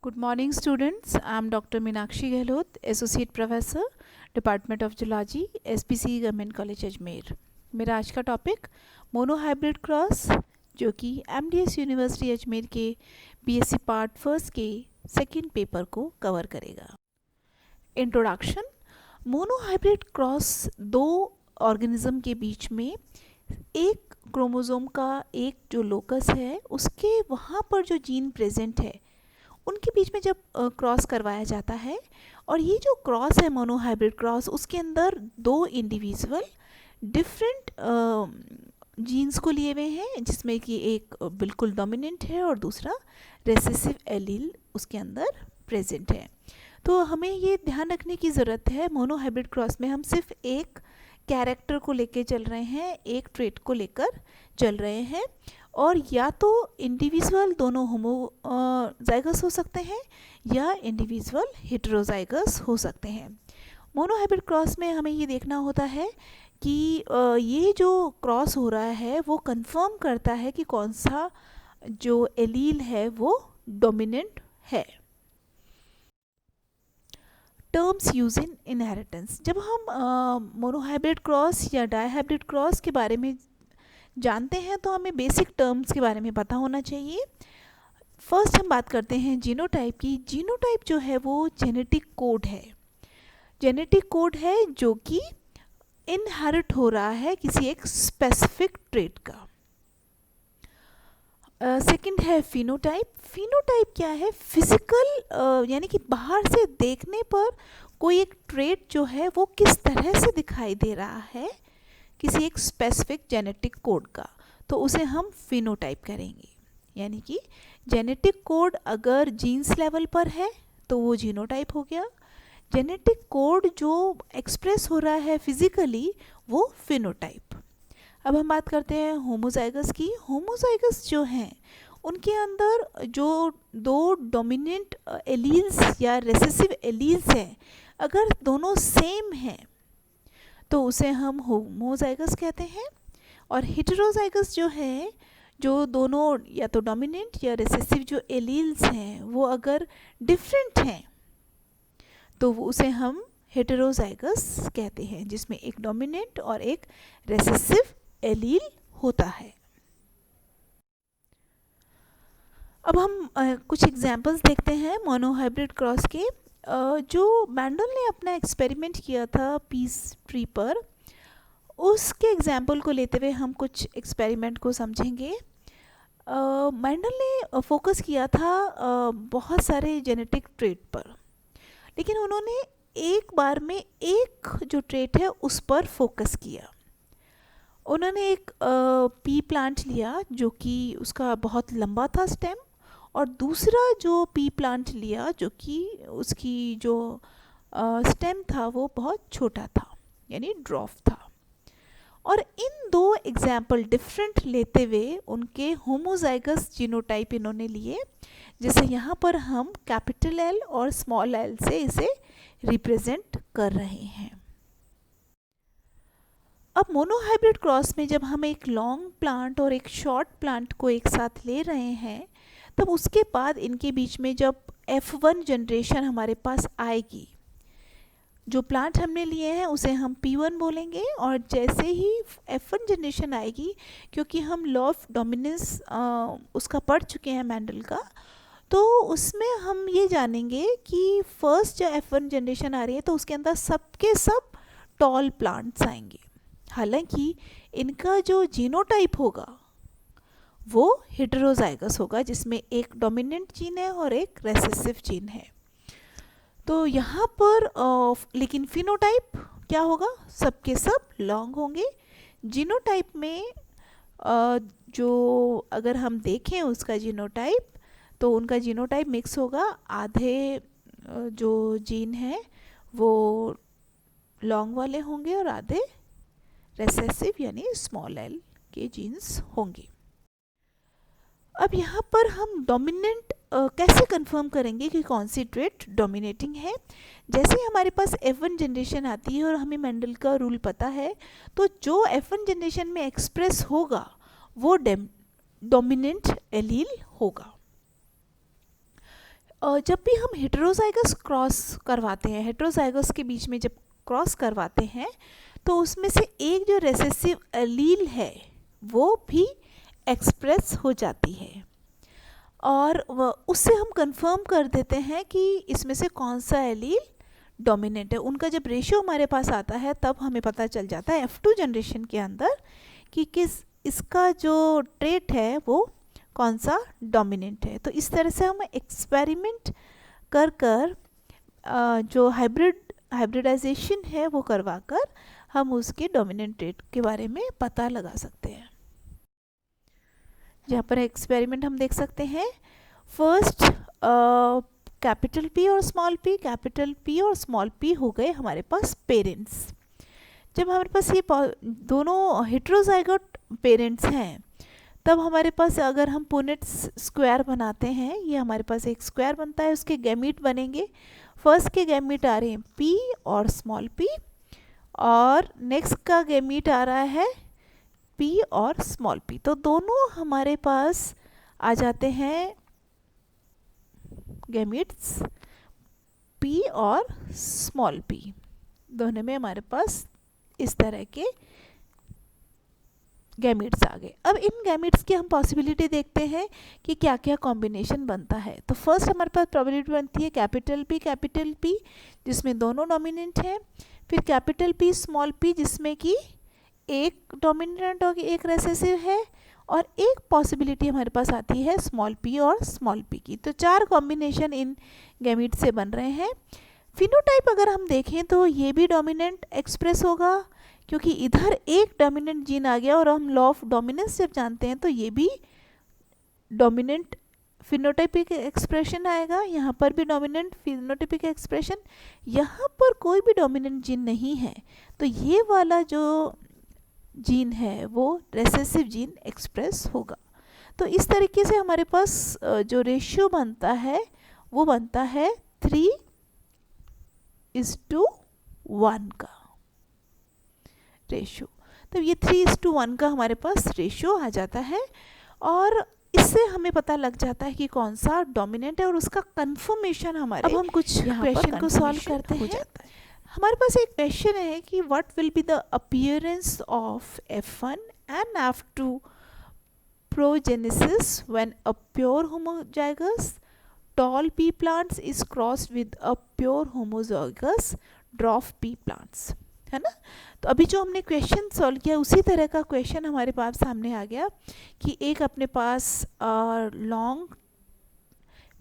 Good morning, students. I am Dr. Meenakshi Gehlot, Associate Professor, Department of Zoology, SPC government college Ajmer. मेरा आज का topic monohybrid cross, जो कि MDS university Ajmer के BSc part first के second paper को cover करेगा। इंट्रोडक्शन। मोनोहाइब्रिड क्रॉस दो ऑर्गेनिज्म के बीच में एक क्रोमोसोम का एक जो लोकस है उसके वहाँ पर जो जीन प्रेजेंट है उनके बीच में जब क्रॉस करवाया जाता है, और ये जो क्रॉस है मोनोहाइब्रिड क्रॉस, उसके अंदर दो इंडिविजुअल डिफरेंट जीन्स को लिए हुए हैं, जिसमें कि एक बिल्कुल डोमिनेंट है और दूसरा रेसेसिव एलील उसके अंदर प्रेजेंट है। तो हमें ये ध्यान रखने की ज़रूरत है, मोनोहाइब्रिड क्रॉस में हम सिर्फ एक कैरेक्टर को लेकर चल रहे हैं, एक ट्रेट को लेकर चल रहे हैं, और या तो इंडिविजुअल दोनों होमोजाइगस हो सकते हैं या इंडिविजुअल हेटेरोजाइगस हो सकते हैं। मोनोहाइब्रिड क्रॉस में हमें ये देखना होता है कि ये जो क्रॉस हो रहा है वो कंफर्म करता है कि कौन सा जो एलील है वो डोमिनेंट है। Terms use in inheritance. जब हम मोनोहाइब्रिड क्रॉस या डायहाइब्रिड क्रॉस के बारे में जानते हैं तो हमें बेसिक टर्म्स के बारे में पता होना चाहिए। फर्स्ट हम बात करते हैं जीनोटाइप की। जीनोटाइप जो है वो जेनेटिक कोड है, जेनेटिक कोड है जो कि इनहेरिट हो रहा है किसी एक स्पेसिफिक ट्रेट का। सेकंड है फिनोटाइप। फिनोटाइप क्या है? फिजिकल यानी कि बाहर से देखने पर कोई एक ट्रेट जो है वो किस तरह से दिखाई दे रहा है किसी एक स्पेसिफिक जेनेटिक कोड का, तो उसे हम फिनोटाइप करेंगे। यानी कि जेनेटिक कोड अगर जीन्स लेवल पर है तो वो जीनोटाइप हो गया, जेनेटिक कोड जो एक्सप्रेस हो रहा है फिजिकली वो फिनोटाइप। अब हम बात करते हैं होमोजाइगस की। होमोजाइगस जो हैं उनके अंदर जो दो डोमिनेंट एलील्स या रेसेसिव एलील्स हैं, अगर दोनों सेम हैं तो उसे हम होमोजाइगस कहते हैं। और हेटेरोजाइगस जो है, जो दोनों या तो डोमिनेंट या रिसेसिव जो एलील्स हैं वो अगर डिफरेंट हैं तो उसे हम हेटेरोजाइगस कहते हैं, जिसमें एक डोमिनेंट और एक रेसेसिव एलील होता है। अब हम कुछ एग्जाम्पल्स देखते हैं मोनोहाइब्रिड क्रॉस के। जो मैंडल ने अपना एक्सपेरिमेंट किया था पीस ट्री पर, उसके एग्जाम्पल को लेते हुए हम कुछ एक्सपेरिमेंट को समझेंगे। मैंडल ने फोकस किया था बहुत सारे जेनेटिक ट्रेट पर, लेकिन उन्होंने एक बार में एक जो ट्रेट है उस पर फोकस किया। उन्होंने एक पी प्लांट लिया जो कि उसका बहुत लंबा था स्टेम, और दूसरा जो पी प्लांट लिया जो कि उसकी जो स्टेम था वो बहुत छोटा था, यानी ड्रॉफ था। और इन दो एग्जाम्पल डिफरेंट लेते हुए उनके होमोजाइगस जीनोटाइप इन्होंने लिए, जैसे यहाँ पर हम कैपिटल एल और स्मॉल एल से इसे रिप्रेजेंट कर रहे हैं। अब मोनोहाइब्रिड क्रॉस में जब हम एक लॉन्ग प्लांट और एक शॉर्ट प्लांट को एक साथ ले रहे हैं, तब उसके बाद इनके बीच में जब F1 जनरेशन हमारे पास आएगी, जो प्लांट हमने लिए हैं उसे हम P1 बोलेंगे, और जैसे ही F1 जनरेशन आएगी, क्योंकि हम लॉ ऑफ डोमिनेंस उसका पढ़ चुके हैं मैंडल का, तो उसमें हम ये जानेंगे कि फर्स्ट जो F1 जनरेशन आ रही है तो उसके अंदर सबके सब टॉल प्लांट्स आएंगे। हालांकि इनका जो जीनोटाइप होगा वो हेटेरोजाइगस होगा, जिसमें एक डोमिनेंट जीन है और एक रेसेसिव जीन है। तो यहाँ पर लेकिन फिनोटाइप क्या होगा? सबके सब लॉन्ग होंगे। जीनोटाइप में जो अगर हम देखें उसका जीनोटाइप, तो उनका जीनोटाइप मिक्स होगा। आधे जो जीन हैं वो लॉन्ग वाले होंगे और आधे रेसेसिव यानी स्मॉल एल के जीन्स होंगे। अब यहाँ पर हम डोमिनेंट कैसे कंफर्म करेंगे कि कौन सी ट्रेट डोमिनेटिंग है? जैसे ही हमारे पास F1 जनरेशन आती है और हमें मैंडल का रूल पता है, तो जो F1 जनरेशन में एक्सप्रेस होगा वो डोमिनेंट एलील होगा। जब भी हम हेटेरोजाइगस क्रॉस करवाते हैं, हेटेरोजाइगस के बीच में जब क्रॉस करवाते हैं तो उसमें से एक जो रेसेसिव एलील है वो भी एक्सप्रेस हो जाती है और उससे हम कंफर्म कर देते हैं कि इसमें से कौन सा एलील डोमिनेंट है। उनका जब रेशियो हमारे पास आता है तब हमें पता चल जाता है F2 जनरेशन के अंदर कि इसका जो ट्रेट है वो कौन सा डोमिनेंट है। तो इस तरह से हम एक्सपेरिमेंट कर जो हाइब्रिडाइजेशन है वो करवा कर हम उसके डोमिनेंट ट्रेट के बारे में पता लगा सकते हैं। जहाँ पर एक्सपेरिमेंट हम देख सकते हैं, फर्स्ट कैपिटल P और स्मॉल p, कैपिटल P और स्मॉल p हो गए हमारे पास पेरेंट्स। जब हमारे पास ये दोनों हेटेरोजाइगोट पेरेंट्स हैं तब हमारे पास अगर हम पुनेट स्क्वायर बनाते हैं, ये हमारे पास एक स्क्वायर बनता है, उसके गैमीट बनेंगे। फर्स्ट के गैमीट आ रहे हैं P और स्मॉल p और नेक्स्ट का गैमीट आ रहा है P और स्मॉल p। तो दोनों हमारे पास आ जाते हैं गैमीट्स P और स्मॉल p, दोनों में हमारे पास इस तरह के गैमीट्स आ गए। अब इन गैमीट्स की हम पॉसिबिलिटी देखते हैं कि क्या क्या कॉम्बिनेशन बनता है। तो फर्स्ट हमारे पास प्रोबेबिलिटी बनती है कैपिटल P जिसमें दोनों डोमिनेंट हैं, फिर कैपिटल P स्मॉल p जिसमें कि एक डोमिनेंट और एक रेसेसिव है, और एक पॉसिबिलिटी हमारे पास आती है स्मॉल p और स्मॉल p की। तो 4 कॉम्बिनेशन इन गैमीट से बन रहे हैं। फिनोटाइप अगर हम देखें तो ये भी डोमिनेंट एक्सप्रेस होगा क्योंकि इधर एक डोमिनेंट जीन आ गया और हम लॉ ऑफ डोमिनेंस जब जानते हैं तो ये भी डोमिनेंट फिनोटाइपिक एक्सप्रेशन आएगा। यहाँ पर भी डोमिनेंट फिनोटाइपिक एक्सप्रेशन, यहाँ पर कोई भी डोमिनेंट जीन नहीं है तो ये वाला जो जीन है वो रेसेसिव जीन एक्सप्रेस होगा। तो इस तरीके से हमारे पास जो रेशियो बनता है वो बनता है 3:1 का रेशियो। तो ये 3:1 का हमारे पास रेशियो आ जाता है और इससे हमें पता लग जाता है कि कौन सा डोमिनेंट है और उसका कंफर्मेशन हमारे अब हम कुछ क्वेश्चन को सॉल्व करते हैं। हमारे पास एक क्वेश्चन है कि what will be the appearance of F1 and F2 progenies when a pure homozygous tall pea plants is crossed with a pure homozygous dwarf pea plants, है ना। तो अभी जो हमने क्वेश्चन सॉल्व किया उसी तरह का क्वेश्चन हमारे पास सामने आ गया कि एक अपने पास लॉन्ग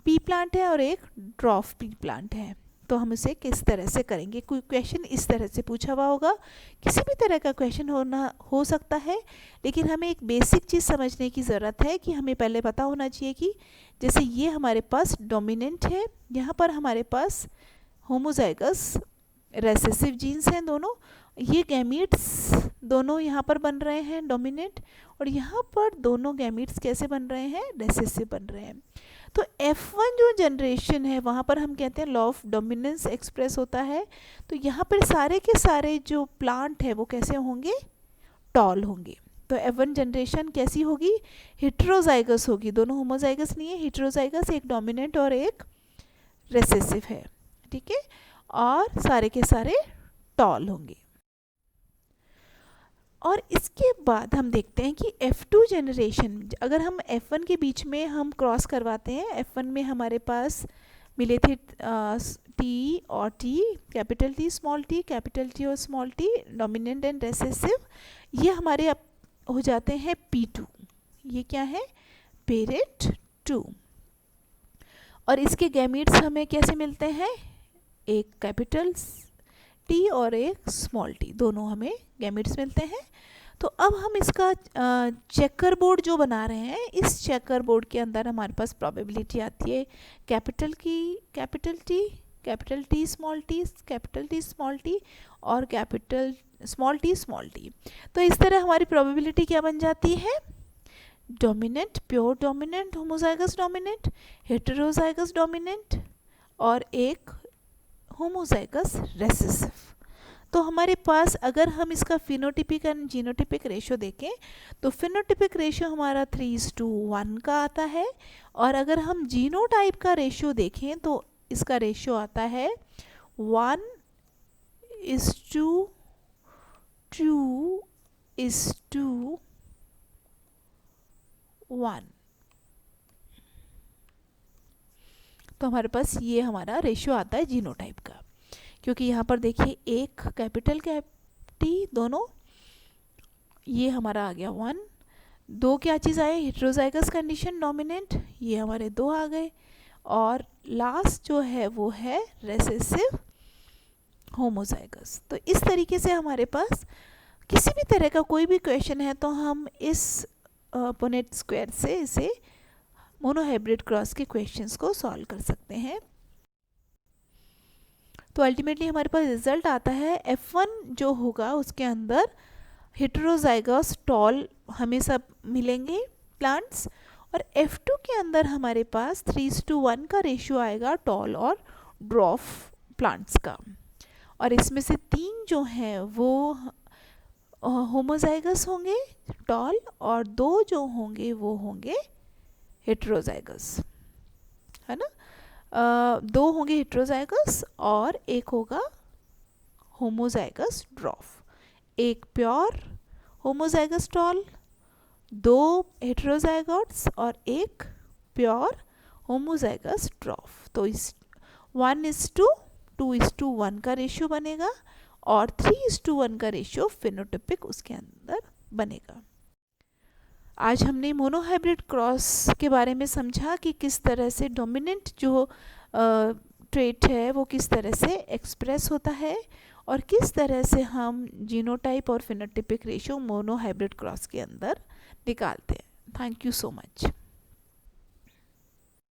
पी प्लांट है और एक ड्रॉफ पी प्लांट है, तो हम इसे किस तरह से करेंगे। कोई क्वेश्चन इस तरह से पूछा हुआ होगा, किसी भी तरह का क्वेश्चन हो सकता है, लेकिन हमें एक बेसिक चीज़ समझने की ज़रूरत है कि हमें पहले पता होना चाहिए कि जैसे ये हमारे पास डोमिनेंट है, यहाँ पर हमारे पास होमोजाइगस रेसेसिव जीन्स हैं दोनों, ये गैमीट्स दोनों यहाँ पर बन रहे हैं डोमिनेंट और यहाँ पर दोनों गैमीट्स कैसे बन रहे हैं, रेसेसिव बन रहे हैं। तो F1 जो जनरेशन है वहाँ पर हम कहते हैं लॉ ऑफ डोमिनेंस एक्सप्रेस होता है। तो यहाँ पर सारे के सारे जो प्लांट है वो कैसे होंगे, टॉल होंगे। तो F1 जनरेशन कैसी होगी, हेटेरोजाइगस होगी, दोनों होमोजाइगस नहीं है, हेटेरोजाइगस, एक डोमिनेंट और एक रेसेसिव है, ठीक है, और सारे के सारे टॉल होंगे। और इसके बाद हम देखते हैं कि F2 जनरेशन, अगर हम F1 के बीच में हम क्रॉस करवाते हैं, F1 में हमारे पास मिले थे T और T, capital T small t, capital T और small t, dominant and recessive, ये हमारे अब हो जाते हैं P2, ये क्या है, पेरेंट 2। और इसके गैमीट्स हमें कैसे मिलते हैं, एक कैपिटल T और एक स्मॉल t, दोनों हमें गैमीट्स मिलते हैं। तो अब हम इसका चेकर बोर्ड जो बना रहे हैं, इस चेकर बोर्ड के अंदर हमारे पास प्रोबेबिलिटी आती है capital T, capital T small t, capital T small t और capital small t small t। तो इस तरह हमारी प्रोबेबिलिटी क्या बन जाती है, dominant, pure dominant, homozygous dominant, heterozygous dominant और एक होमोजाइगस रेसेसिव। तो हमारे पास अगर हम इसका फिनोटिपिक एंड जीनोटिपिक रेशो देखें तो फिनोटिपिक रेशो हमारा 3:1 का आता है, और अगर हम जीनोटाइप का रेशो देखें तो इसका रेशो आता है 1:2:1। तो हमारे पास ये हमारा रेशियो आता है जीनोटाइप का, क्योंकि यहाँ पर देखिए एक कैपिटल टी दोनों, ये हमारा आ गया 1। दो क्या चीज़ आए, हेट्रोजाइगस कंडीशन डोमिनेंट, ये हमारे 2 आ गए, और लास्ट जो है वो है रेसेसिव होमोजाइगस। तो इस तरीके से हमारे पास किसी भी तरह का कोई भी क्वेश्चन है तो हम इस पुनेट स्क्वायर से इसे मोनोहाइब्रिड क्रॉस के क्वेश्चंस को सॉल्व कर सकते हैं। तो अल्टीमेटली हमारे पास रिजल्ट आता है F1 जो होगा उसके अंदर हेटेरोजाइगस टॉल हमें सब मिलेंगे प्लांट्स, और F2 के अंदर हमारे पास 3:1 का रेशियो आएगा टॉल और ड्वार्फ प्लांट्स का, और इसमें से 3 जो हैं वो होमोजाइगस होंगे टॉल, और 2 जो होंगे वो होंगे हेटेरोजाइगस, है ना। 2 होंगे हेटेरोजाइगस और 1 होगा होमोजाइगस ड्वार्फ। एक प्योर होमोजाइगस टॉल, 2 हेटेरोजाइगोट्स और 1 प्योर होमोजाइगस ड्वार्फ। तो इस 1:2:1 का रेशियो बनेगा, और 3:1 का रेशियो फिनोटिपिक उसके अंदर बनेगा। आज हमने मोनोहाइब्रिड क्रॉस के बारे में समझा कि किस तरह से डोमिनेंट जो ट्रेट है वो किस तरह से एक्सप्रेस होता है, और किस तरह से हम जीनोटाइप और फिनोटिपिक रेशियो मोनोहाइब्रिड क्रॉस के अंदर निकालते हैं। Thank you so much.